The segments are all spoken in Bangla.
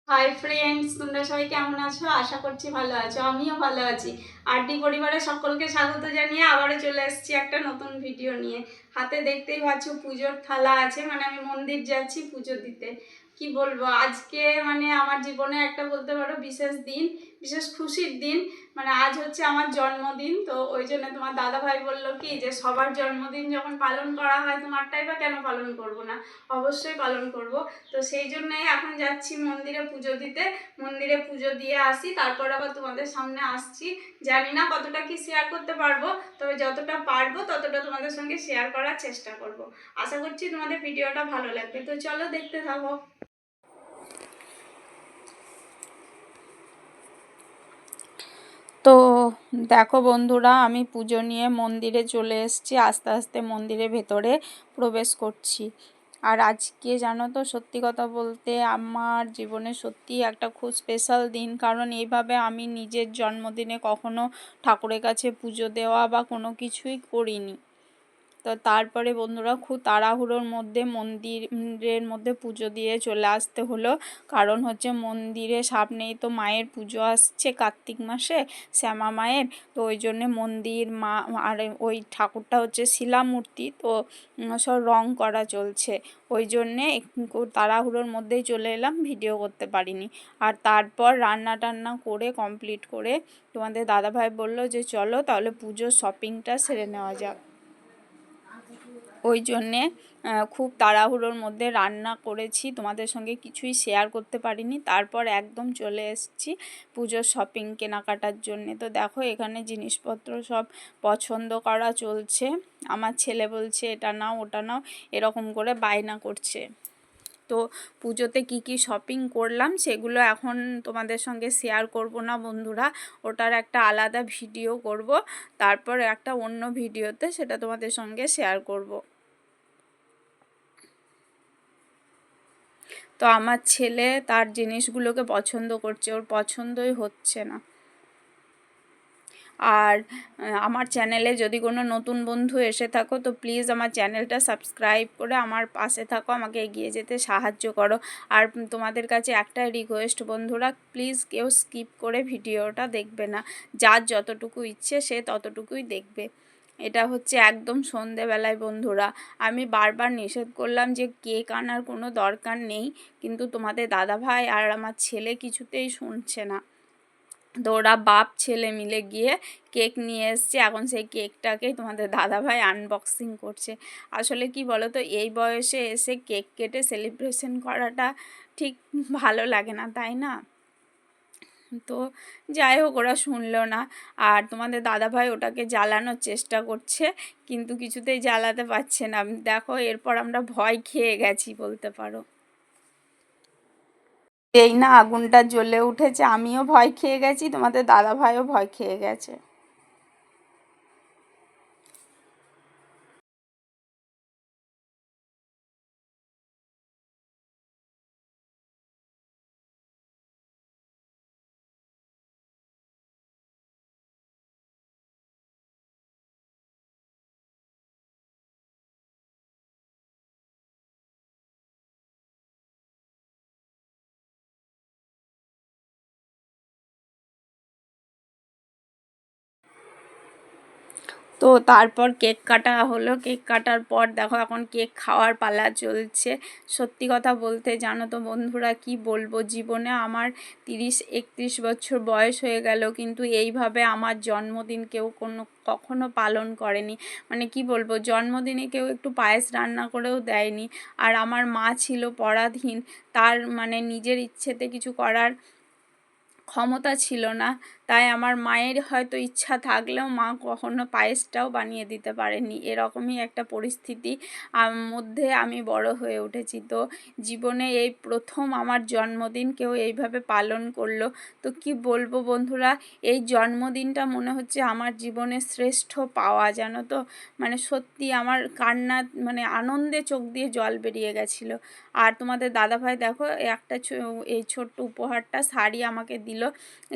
হাই ফ্রেন্ডস, তোমরা সবাই কেমন আছো? আশা করছি ভালো আছো। আমিও ভালো আছি। আরডি পরিবারের সকলকে স্বাগত জানিয়ে আবারও চলে এসেছি একটা নতুন ভিডিও নিয়ে। হাতে দেখতেই পাচ্ছ পুজোর থালা আছে, মানে আমি মন্দির যাচ্ছি পুজো দিতে। কি বলবো, আজকে মানে আমার জীবনে একটা বলতে পারো বিশেষ দিন, বিশেষ খুশির দিন। মানে আজ হচ্ছে আমার জন্মদিন, তো ওই জন্য তোমার দাদাভাই বললো কি যে সবার জন্মদিন যখন পালন করা হয় তোমারটাই বা কেন পালন করবো না, অবশ্যই পালন করব। তো সেই জন্যই এখন যাচ্ছি মন্দিরে পুজো দিতে। মন্দিরে পুজো দিয়ে আসি, তারপর আবার তোমাদের সামনে আসছি। জানি না কতটা কি শেয়ার করতে পারবো, তবে যতটা পারবো ততটা তোমাদের সঙ্গে শেয়ার করার চেষ্টা করব। আশা করছি তোমাদের ভিডিওটা ভালো লাগবে, তো চলো দেখতে থাকো। তো দেখো বন্ধুরা, আমি পুজো নিয়ে মন্দিরে চলে এসেছি। আস্তে আস্তে মন্দিরের ভেতরে প্রবেশ করছি। আর আজকে জানো তো, সত্যি কথা বলতে আমার জীবনে সত্যি একটা খুব স্পেশাল দিন। কারণ এইভাবে আমি নিজের জন্মদিনে কখনো ঠাকুরের কাছে পুজো দেওয়া বা কোনো কিছুই করিনি। তো তারপরে বন্ধুরা খুব তাড়াহুড়োর মধ্যে মন্দিরের মধ্যে পুজো দিয়ে চলে আসতে হলো। কারণ হচ্ছে মন্দিরে সামনেই তো মায়ের পুজো আসছে কার্তিক মাসে, শ্যামা মায়ের। তো ওই জন্যে মন্দির মা আর ওই ঠাকুরটা হচ্ছে শিলামূর্তি, তো সব রং করা চলছে। ওই জন্যে একটু তাড়াহুড়োর মধ্যেই চলে এলাম, ভিডিও করতে পারিনি। আর তারপর রান্না টান্না করে কমপ্লিট করে তোমাদের দাদাভাই বললো যে চলো তাহলে পুজোর শপিংটা সেরে নেওয়া যাক। ওই জন্যে খুব তাড়াহুড়োর মধ্যে রান্না করেছি, তোমাদের সঙ্গে কিছুই শেয়ার করতে পারিনি। তারপর একদম চলে এসেছি পুজোর শপিং কেনাকাটার জন্যে। তো দেখো এখানে জিনিসপত্র সব পছন্দ করা চলছে। আমার ছেলে বলছে এটা নাও ওটা নাও, এরকম করে বায়না করছে। তো পুজোতে কি কি শপিং করলাম সেগুলো এখন তোমাদের সঙ্গে শেয়ার করব না বন্ধুরা, ওটার একটা আলাদা ভিডিও করব। তারপর একটা অন্য ভিডিওতে সেটা তোমাদের সঙ্গে শেয়ার করব। তো আমার ছেলে তার জিনিসগুলোকে পছন্দ করছে, ওর পছন্দই হচ্ছে না। আর আমার চ্যানেলে যদি কোনো নতুন বন্ধু এসে থাকো তো প্লিজ আমার চ্যানেলটা সাবস্ক্রাইব করে আমার পাশে থাকো, আমাকে এগিয়ে যেতে সাহায্য করো। আর তোমাদের কাছে একটা রিকোয়েস্ট বন্ধুরা, প্লিজ কেউ স্কিপ করে ভিডিওটা দেখবে না। যার যতটুকু ইচ্ছে সে ততটুকুই দেখবে। এটা হচ্ছে একদম সন্ধেবেলায় বন্ধুরা। আমি বারবার নিষেধ করলাম যে কেক আনার কোনো দরকার নেই, কিন্তু তোমাদের দাদাভাই আর আমার ছেলে কিছুতেই শুনছে না। তো ওরা বাপ ছেলে মিলে গিয়ে কেক নিয়ে এসছে। এখন সেই কেকটাকেই তোমাদের দাদাভাই আনবক্সিং করছে। আসলে কি বলো তো, এই বয়সে এসে কেক কেটে সেলিব্রেশন করাটা ঠিক ভালো লাগে না, তাই না? তো যাই হোক, ওরা শুনলো না। আর তোমাদের দাদাভাই ওটাকে জ্বালানোর চেষ্টা করছে, কিন্তু কিছুতেই জ্বালাতে পারছে না। দেখো এরপর আমরা ভয় খেয়ে গেছি বলতে পারো। এই না আগুনটা জ্বলে উঠেছে, আমিও ভয় খেয়ে গেছি, তোমাদের দাদাভাইও ভয় খেয়ে গেছে। তো তারপর কেক কাটা হলো। কেক কাটার পর দেখো এখন কেক খাওয়ার পালা চলছে। সত্যি কথা বলতে জানো তো বন্ধুরা, কি বলবো, জীবনে আমার 30-31 বছর বয়স হয়ে গেল, কিন্তু এইভাবে আমার জন্মদিন কেউ কখনো পালন করেনি। মানে কি বলবো, জন্মদিনে কেউ একটু পায়েস রান্না করেও দেয়নি। আর আমার মা ছিল পরাধীন, তার মানে নিজের ইচ্ছেতে কিছু করার ক্ষমতা ছিল না। তাই আমার মায়ের হয়তো ইচ্ছা থাকলেও মা কখনো পায়েসটাও বানিয়ে দিতে পারেনি। এরকমই একটা পরিস্থিতি মধ্যে আমি বড় হয়ে উঠেছি। তো জীবনে এই প্রথম আমার জন্মদিন কেউ এইভাবে পালন করলো। তো কি বলবো বন্ধুরা, এই জন্মদিনটা মনে হচ্ছে আমার জীবনের শ্রেষ্ঠ পাওয়া, জানো তো। মানে সত্যি আমার কান্না, মানে আনন্দে চোখ দিয়ে জল বেরিয়ে গেছিলো। আর তোমাদের দাদাভাই দেখো একটা এই ছোট্ট উপহারটা শাড়ি আমাকে দিল।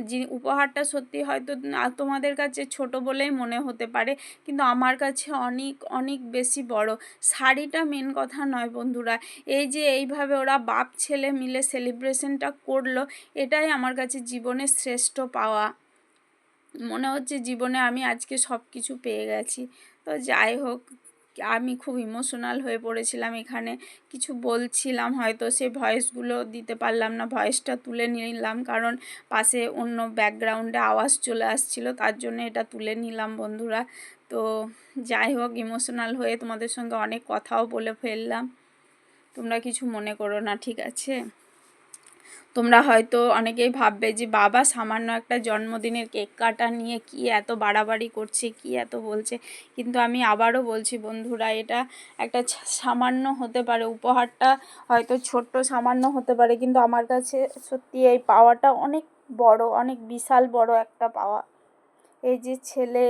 যে উপহারটা সত্যি হয়তো তোমাদের কাছে ছোট বলেই মনে হতে পারে, কিন্তু আমার কাছে অনেক অনেক বেশি বড়। শাড়িটা মেন কথা নয় বন্ধুরা, এই যে এইভাবে ওরা বাপ ছেলে মিলে সেলিব্রেশনটা করলো, এটাই আমার কাছে জীবনের শ্রেষ্ঠ পাওয়া। মনে হচ্ছে জীবনে আমি আজকে সব কিছু পেয়ে গেছি। তো যাই হোক, আমি খুব ইমোশনাল হয়ে পড়েছিলাম, এখানে কিছু বলছিলাম, হয়তো সেই ভয়েসগুলো দিতে পারলাম না, ভয়েসটা তুলে নিলাম কারণ পাশে অন্য ব্যাকগ্রাউন্ডে আওয়াজ চলে আসছিল, তার জন্য এটা তুলে নিলাম বন্ধুরা। তো যাই হোক, ইমোশনাল হয়ে তোমাদের সঙ্গে অনেক কথাও বলে ফেললাম, তোমরা কিছু মনে করো না, ঠিক আছে? তোমরা হয়তো অনেকেই ভাববে যে বাবা সামান্য একটা জন্মদিনের কেক কাটা নিয়ে কি এত বাড়াবাড়ি করছে, কি এত বলছে, কিন্তু আমি আবারও বলছি বন্ধুরা, এটা একটা সামান্য হতে পারে, উপহারটা হয়তো ছোট্ট সামান্য হতে পারে, কিন্তু আমার কাছে সত্যি এই পাওয়াটা অনেক বড়, অনেক বিশাল বড় একটা পাওয়া। এই যে ছেলে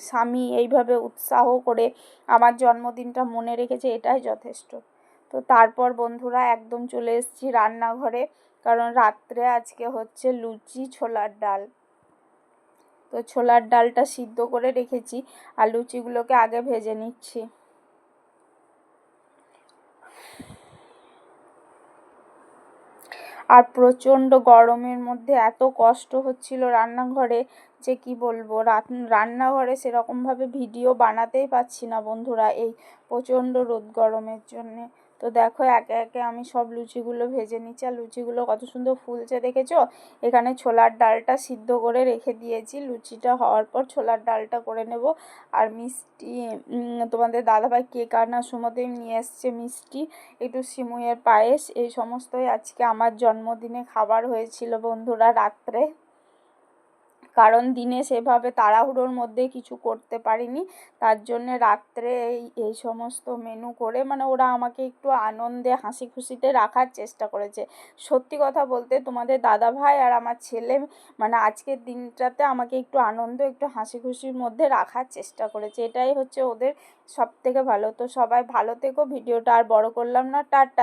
স্বামী এইভাবে উৎসাহ করে আমার জন্মদিনটা মনে রেখেছে, এটাই যথেষ্ট। তো তারপর বন্ধুরা একদম চলে এসেছি রান্নাঘরে, কারণ রাত্রে আজকে হচ্ছে লুচি ছোলার ডাল। তো ছোলার ডালটা সিদ্ধ করে রেখেছি আর লুচিগুলোকে আগে ভেজে নিচ্ছি। আর প্রচণ্ড গরমের মধ্যে এত কষ্ট হচ্ছিল রান্নাঘরে যে কি বলবো, রান্নাঘরে সেরকমভাবে ভিডিও বানাতেই পারছি না বন্ধুরা, এই প্রচণ্ড রোদ গরমের জন্যে। তো দেখো একে একে আমি সব লুচিগুলো ভেজে নিচ্ছি, আর লুচিগুলো কত সুন্দর ফুলছে দেখেছো। এখানে ছোলার ডালটা সিদ্ধ করে রেখে দিয়েছি, লুচিটা হওয়ার পর ছোলার ডালটা করে নেব। আর মিষ্টি তোমাদের দাদাভাই কেক আনার সময়তেই নিয়ে এসছে মিষ্টি, একটু সিমুইয়ের পায়েস, এই সমস্তই আজকে আমার জন্মদিনে খাবার হয়েছিল বন্ধুরা রাত্রে, কারণ দিনে সেভাবে তাড়াহুড়োর মধ্যে কিছু করতে পারিনি, তার জন্যে রাত্রে এই সমস্ত মেনু করে, মানে ওরা আমাকে একটু আনন্দে হাসি খুশিতে রাখার চেষ্টা করেছে। সত্যি কথা বলতে তোমাদের দাদা ভাই আর আমার ছেলে মানে আজকের দিনটাতে আমাকে একটু আনন্দ একটু হাসি খুশির মধ্যে রাখার চেষ্টা করেছে, এটাই হচ্ছে ওদের সব থেকে ভালো। তো সবাই ভালো থেকো, ভিডিওটা আর বড় করলাম না, টাটা।